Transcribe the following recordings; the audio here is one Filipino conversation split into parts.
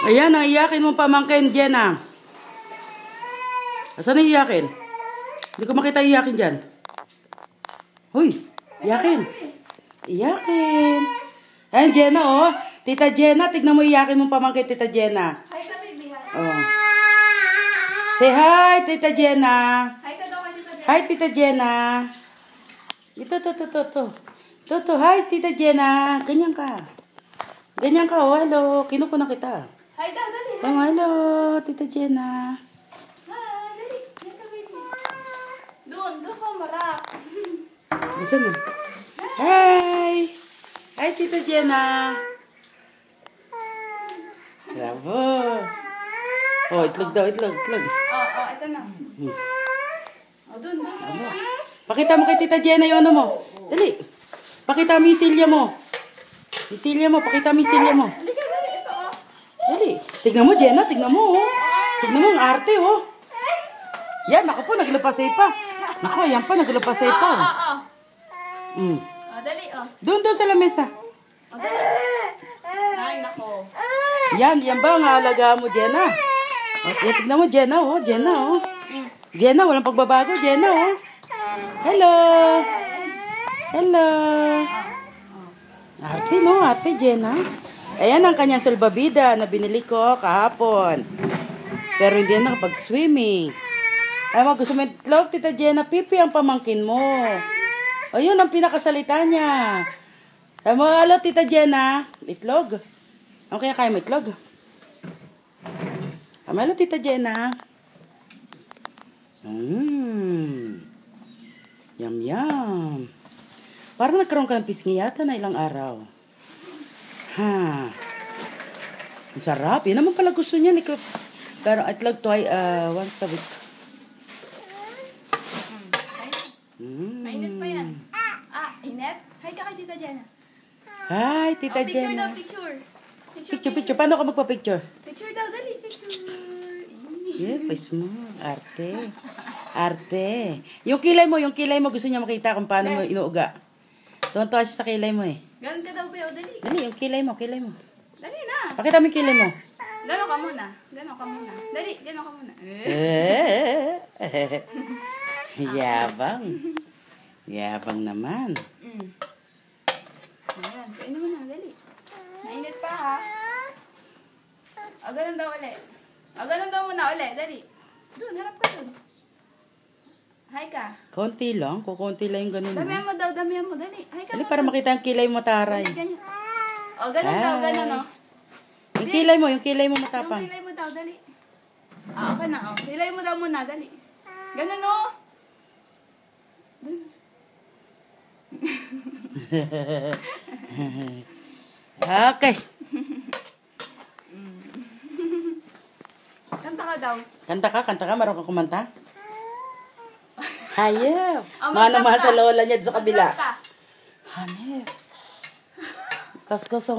Ayan, ang iyakin mong pamangkin, Jenna. Saan ang iyakin? Hindi ko makita iyakin dyan. Huy, iyakin. Iyakin. Ayan, Jenna, oh. Tita Jenna, tignan mo iyakin mong pamangkin, Tita Jenna. Hi ka, baby. Oh. Say hi, Tita Jenna. Hi ka daw, Tita Jenna. Hi, Tita Jenna. Ito. Hi, Tita Jenna. Ganyan ka. Ganyan ka, oh. Hello. Kinukuha kita. Hi daw, dali. Hello, Tita Jenna. Hi, dali. Hi ka, baby. Doon ka marap. Saan mo? Hi! Hi, Tita Jenna. Bravo. Oh, itlog daw, itlog. Ito na. Doon sa baba. Pakita mo kay Tita Jenna yung ano mo. Dali. Pakita mo yung silya mo. Yung silya mo, pakita mo yung silya mo. Halika, dali. Ito, Dali. Tignan mo, Jenna. Tignan mo, oh. Tignan mo ang arte, oh. Yan, ako po, naglapasay pa. Nako, yan pa, naglapasay pa. Dali, Doon sa lamesa. dali. Ay, nako. Yan ba ang alaga mo, Jenna? Okay, tignan mo, Jenna, oh. Jenna, walang pagbabago, Jenna, oh. Hello. Arte, no? Arte, Jenna. Ayan ang kanyang sulbabida na binili ko kahapon. Pero hindi na nakapag-swimming. Ay, gusto mo itlog, Tita Jenna? Pipi ang pamangkin mo. Ayun ang pinakasalita niya. Ay, hello, Tita Jenna. Itlog. Ano kaya kaya mo itlog? Hello, Tita Jenna. Yum. Parang nagkaroon ka ng pisngi yata na ilang araw. Ha. Ang sarap. Yan naman pala gusto niya. Pero itlog once a week. Mainit pa yan. Init? Hi ka kay Tita Jenna. Hi, Tita Picture Jenna. daw, picture. Picture. Paano ka magpa-picture? Picture daw, dali. Picture. Yeah, pues mo. Arte. Yung kilay mo, gusto niya makita kung paano mo inuuga. Tuwan-tuwa siya sa kilay mo eh. Ganon ka daw, Beo, dali. Dali, yung kilay mo. Dali na. Pakita mo yung kilay mo. Ganon ka muna. Dali, ganon ka muna. Yabang naman. Ayan, kainin mo na, dali. Mainit pa, ha? Ganon daw ulit. Ganon daw muna ulit, dali. Doon, harap ka doon. Hi ka. Konti lang. Kukunti lang yung ganun. Damihan mo daw, dali. Hi ka. Dali, para makita yung kilay mo, taray. Ganyan. Ganon daw, ganon, Yung kilay mo matapang. Yung kilay mo daw, dali. Okay na, kilay mo daw muna, dali. Ganon, Dun. Okay. Kanta ka daw. Kanta ka. Marunong ka kumanta? Hayop. Mag-rap Mana ka. sa lola niya sa kabila. Mag-rap ka. Hanep. Tapos ko so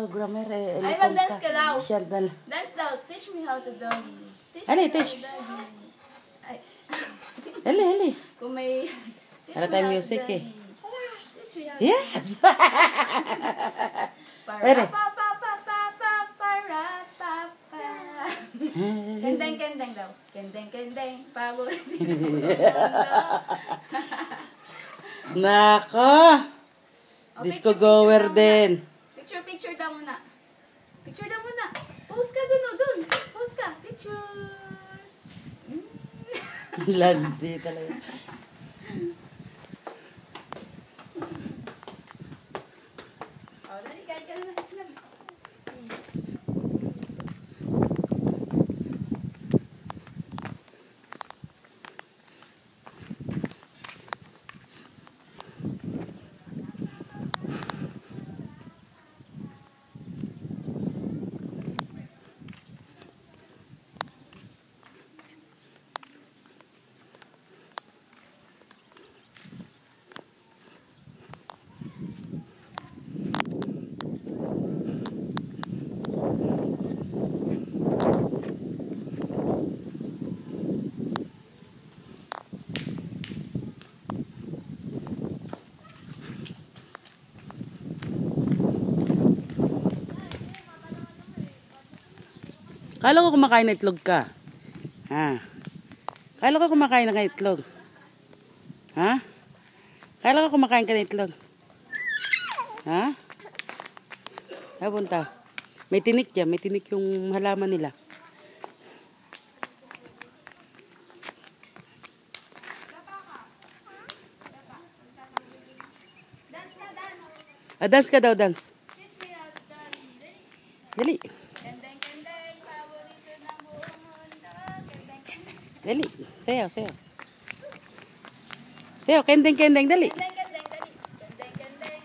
grammar eh. Ay, mag-dance ka daw. Siyadal. Dance daw. Teach me how to doggy. Ano, me how teach? to doggy. Ay. Hali. Kung may... Para tayong music eh. Teach me how to Yes. Para Ere. pa. Kendeng daw. Kendeng. Pagod. Nako. Disco goer din. Picture daw muna. Post ka dun. Post ka. Picture. Landi talaga. Dali, kahit ka na. Kala ko kumakain ng itlog ka. Ha? Kala ko kumakain ng itlog. Ha? Kala ko kumakain ka ng itlog. Ha? Napunta. May tinik dyan. May tinik yung halaman nila. Dance na, dance. Dance ka daw, dance. Teach me how to dance. Dali. Kendeng, kendeng, paborito ng buong mundo. Kendeng, kendeng. Dali. Sayaw, sayaw. Sayaw, kendeng, kendeng, dali. Kendeng, kendeng, dali. Kendeng, kendeng.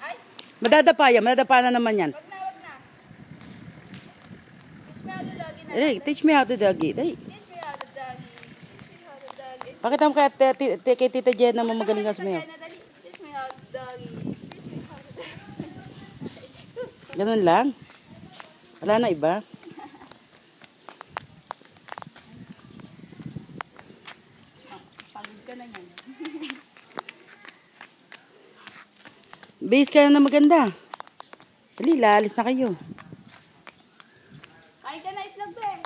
Ay, Madadapa yan. Madadapa na naman yan. wag na, wag na. Teach me how to doggy na. Dali, teach me how to doggy. Dali. Teach me how to doggy. Teach me how to doggy. Pakita mo kay Tita Jenna mo magaling ka sumayaw. Dali. Teach me how to doggy. Teach me how to doggy. Sus. Ganun lang. Wala na iba. Pagod ka na yan. Base kayo na maganda. Dali, laalis na kayo. Kain ka na itlog ko eh.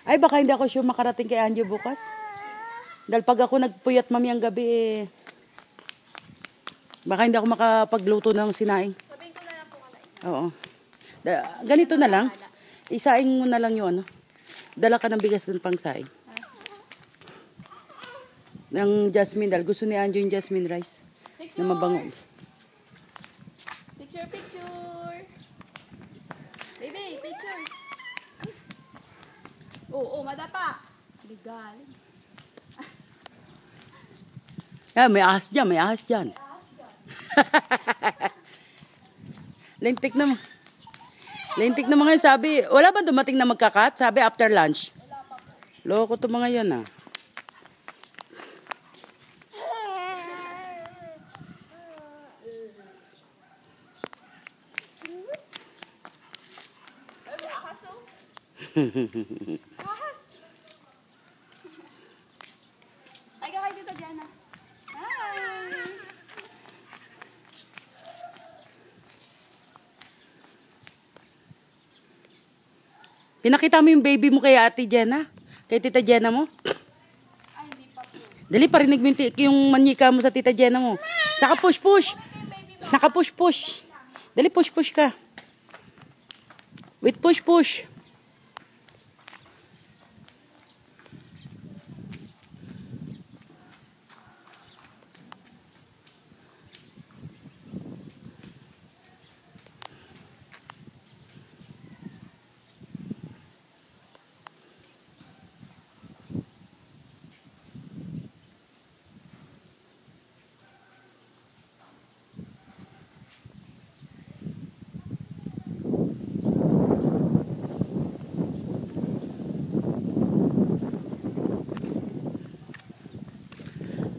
Ay, baka hindi ako sure makarating kay Anjo bukas. Dahil pag ako nagpuyat mamayang gabi, baka hindi ako makapagluto ng sinaing. Sabihin ko na lang po kalay. Oo. Ganito na lang. Isaing mo na lang yun. Ano? Dala ka ng bigas dun pang saing. Ng jasmine dahil gusto ni Anjo yung jasmine rice. Picture. Na mabango. Picture, picture. Baby, picture. Sus. Oo, madapa. Legal. May ahas dyan, may ahas dyan. Lintik na. Lintik na mga yun. Sabi, wala ba dumating na magkakat? Sabi after lunch. Loko to mga yan ah. Baby, ahas oh. Ahas. Ay, kakay dito, Diana. Hi. Pinakita mo yung baby mo kay Ate Jenna? Kay Tita Jenna mo? Ay, hindi pa po. Dali, parinig mo yung manyika mo sa Tita Jenna mo. Saka push-push. Naka-push-push. Dali, push-push ka. Wait, push-push.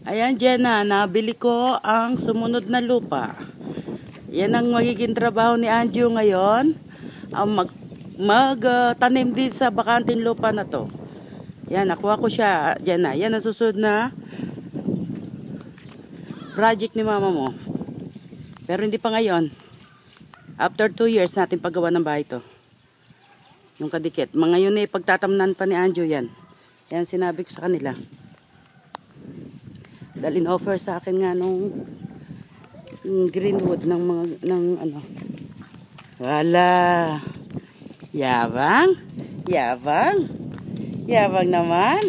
Ayan, Jenna, nabili ko ang sumunod na lupa. Yan ang magiging trabaho ni Anjo ngayon. Ang magtanim din sa bakanting lupa na to. Yan, nakuha ko siya, Jenna. Yan ang susunod na project ni mama mo. Pero hindi pa ngayon. After 2 years natin paggawa ng bahay to. Yung kadikit. Mga yun pagtatamnan pa ni Anjo yan. Yan sinabi ko sa kanila. Dahil in-offer sa akin nga nung Greenwood ng mga ano. Wala. Yabang. Yabang. Yabang naman.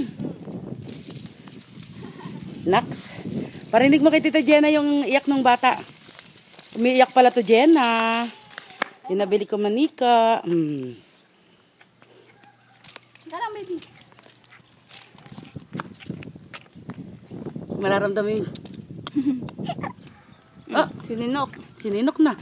Naks. Parinig mo kay Tita Jenna yung iyak ng bata. Umiiyak pala to Jenna. Yung nabili ko manika. Dalang, baby. Malaramdaman yung... Sininok. Sininok na.